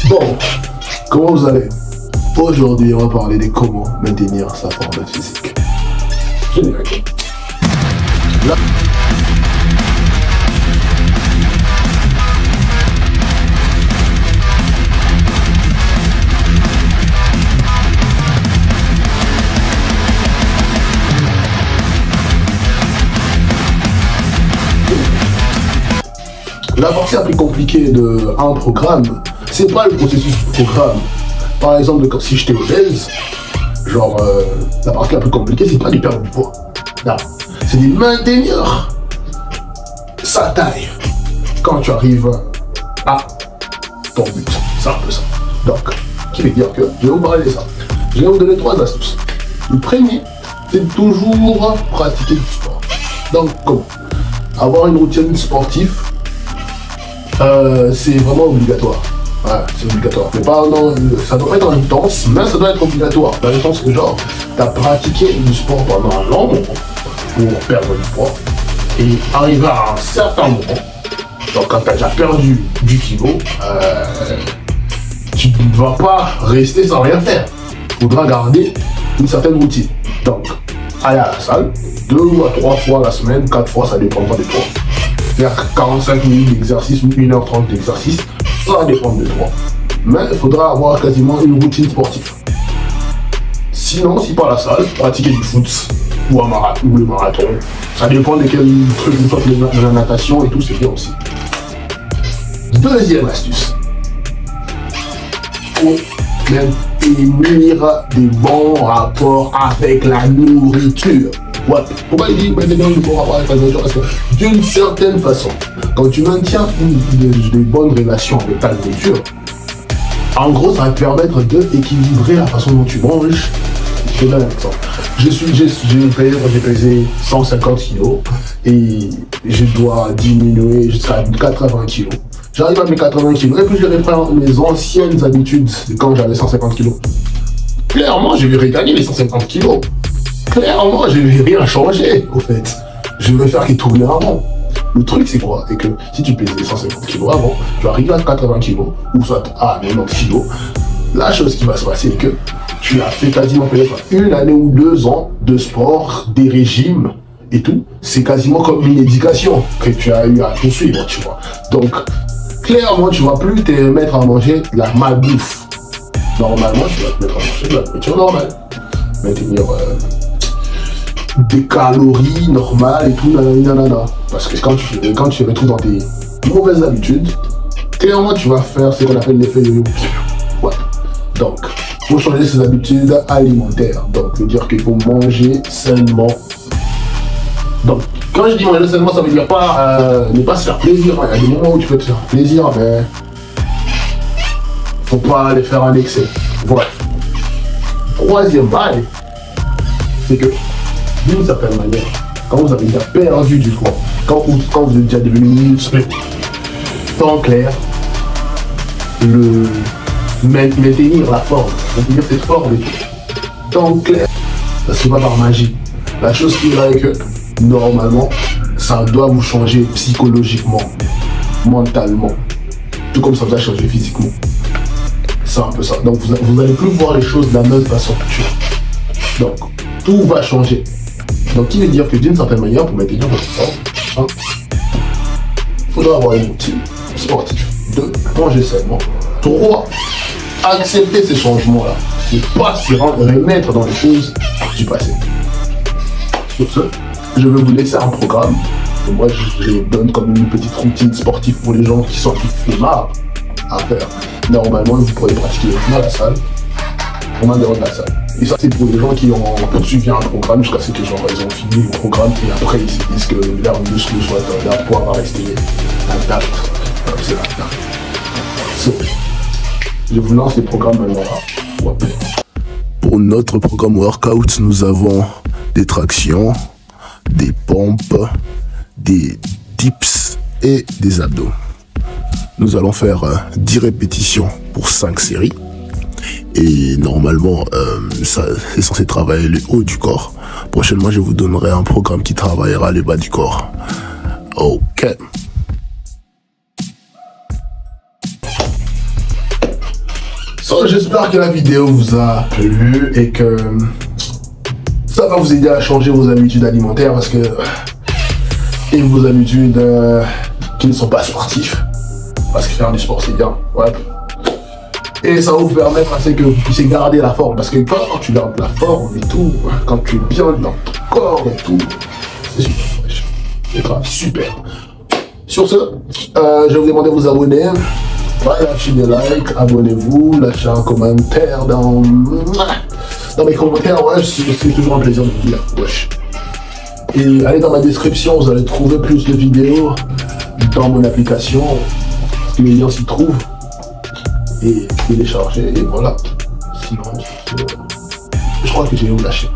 Bon, comment vous allez? Aujourd'hui, on va parler de comment maintenir sa forme physique. Générique. Là. La partie la plus compliquée d'un programme, c'est pas le processus du programme. Par exemple, comme si j'étais obèse, genre, la partie la plus compliquée, c'est pas de perdre du poids. Non, c'est de maintenir sa taille quand tu arrives à ton but. C'est un peu ça. Donc, qui veut dire que je vais vous parler de ça. Je vais vous donner 3 astuces. Le premier, c'est de toujours pratiquer du sport. Donc, comment? Avoir une routine sportive. C'est vraiment obligatoire. Ouais, c'est obligatoire. Mais pas, non, ça doit pas être intense, mais ça doit être obligatoire. Dans le sens que, genre, tu as pratiqué du sport pendant un long moment pour perdre du poids et arriver à un certain moment. Donc, quand tu as déjà perdu du kilo, tu ne vas pas rester sans rien faire. Il faudra garder une certaine routine. Donc, aller à la salle 2 à 3 fois la semaine, 4 fois, ça dépendra de toi. Faire 45 minutes d'exercice ou 1h30 d'exercice, ça dépend de toi. Mais il faudra avoir quasiment une routine sportive. Sinon, si pas la salle, pratiquer du foot ou le marathon, ça dépend de quel truc, une fois que la natation et tout, c'est bien aussi. Deuxième astuce. Faut maintenir des bons rapports avec la nourriture. Ouais. Pourquoi il dit maintenant du bon rapport avec la nourriture? Parce que d'une certaine façon, quand tu maintiens de bonnes relations avec ta nourriture, en gros, ça va te permettre d'équilibrer la façon dont tu manges. Je te donne un exemple. J'ai pesé 150 kg et je dois diminuer jusqu'à 80 kg. J'arrive à mes 80 kg et puis je reprends mes anciennes habitudes de quand j'avais 150 kg. Clairement, je vais regagner les 150 kg. Clairement, je ne vais rien changer, au fait. Je vais faire qu'il tourne avant. Le truc, c'est quoi? C'est que si tu pesais 150 kg avant, tu arrives à 80 kg, ou soit à 90 kg, la chose qui va se passer, c'est que tu as fait quasiment peut-être 1 année ou 2 ans de sport, des régimes et tout. C'est quasiment comme une éducation que tu as eu à tout suivre, tu vois. Donc, clairement, tu ne vas plus te mettre à manger de la malbouffe. Normalement, tu vas te mettre à manger de la nourriture normale. Maintenir des calories normales et tout, nanana. Parce que quand tu te retrouves dans tes mauvaises habitudes, clairement tu vas faire ce qu'on appelle l'effet yo-yo. Ouais. Donc, il faut changer ses habitudes alimentaires. Donc, veut dire qu'il faut manger sainement. Donc, quand je dis manger sainement, ça veut dire pas ne pas se faire plaisir. Il y a des moments où tu peux te faire plaisir, mais faut pas les faire en excès. Voilà. Troisième bail, c'est que d'une certaine manière, quand vous avez déjà perdu du poids, quand vous êtes déjà devenu musclé, en clair, maintenir la forme, maintenir cette forme et tout, en clair, ça se fait pas par magie. La chose qui est là est que, normalement, ça doit vous changer psychologiquement, mentalement, tout comme ça doit changer physiquement. C'est un peu ça. Donc vous n'allez plus voir les choses de la même façon. Donc, tout va changer. Donc, qui veut dire que d'une certaine manière, pour maintenir votre forme, il faudra avoir une routine sportive. 2, manger sainement. 3, accepter ces changements-là. Ne pas s'y remettre dans les choses du passé. Sur ce, je vais vous laisser un programme. Et moi, je donne comme une petite routine sportive pour les gens qui sont plus flemmards à faire. Normalement, vous pourrez pratiquer dans la salle, on a dehors de la salle. Et ça, c'est pour les gens qui ont poursuivi un programme jusqu'à ce que genre, ils ont fini le programme et après ils se disent que leur muscle soit leur poids va rester intact. C'est là. So, je vous lance les programmes maintenant là. Ouais. Pour notre programme workout, nous avons des tractions, des pompes, des dips et des abdos. Nous allons faire 10 répétitions pour 5 séries. Et normalement, ça c'est censé travailler le haut du corps. Prochainement, je vous donnerai un programme qui travaillera le bas du corps. Ok. J'espère que la vidéo vous a plu et que ça va vous aider à changer vos habitudes alimentaires parce que et vos habitudes qui ne sont pas sportifs, parce que faire du sport c'est bien, ouais. Et ça va vous permettre à ce que vous puissiez garder la forme, parce que quand tu gardes la forme et tout, quand tu es bien dans ton corps et tout, c'est super, c'est grave, super. Sur ce, je vais vous demander de vous abonner, lâchez des likes, abonnez-vous, lâchez un commentaire dans mes commentaires, ouais, c'est toujours un plaisir de vous lire, wesh. Et allez dans ma description, vous allez trouver plus de vidéos dans mon application, parce que les liens s'y trouvent. Et télécharger, et voilà. Sinon, je crois que j'ai où lâcher.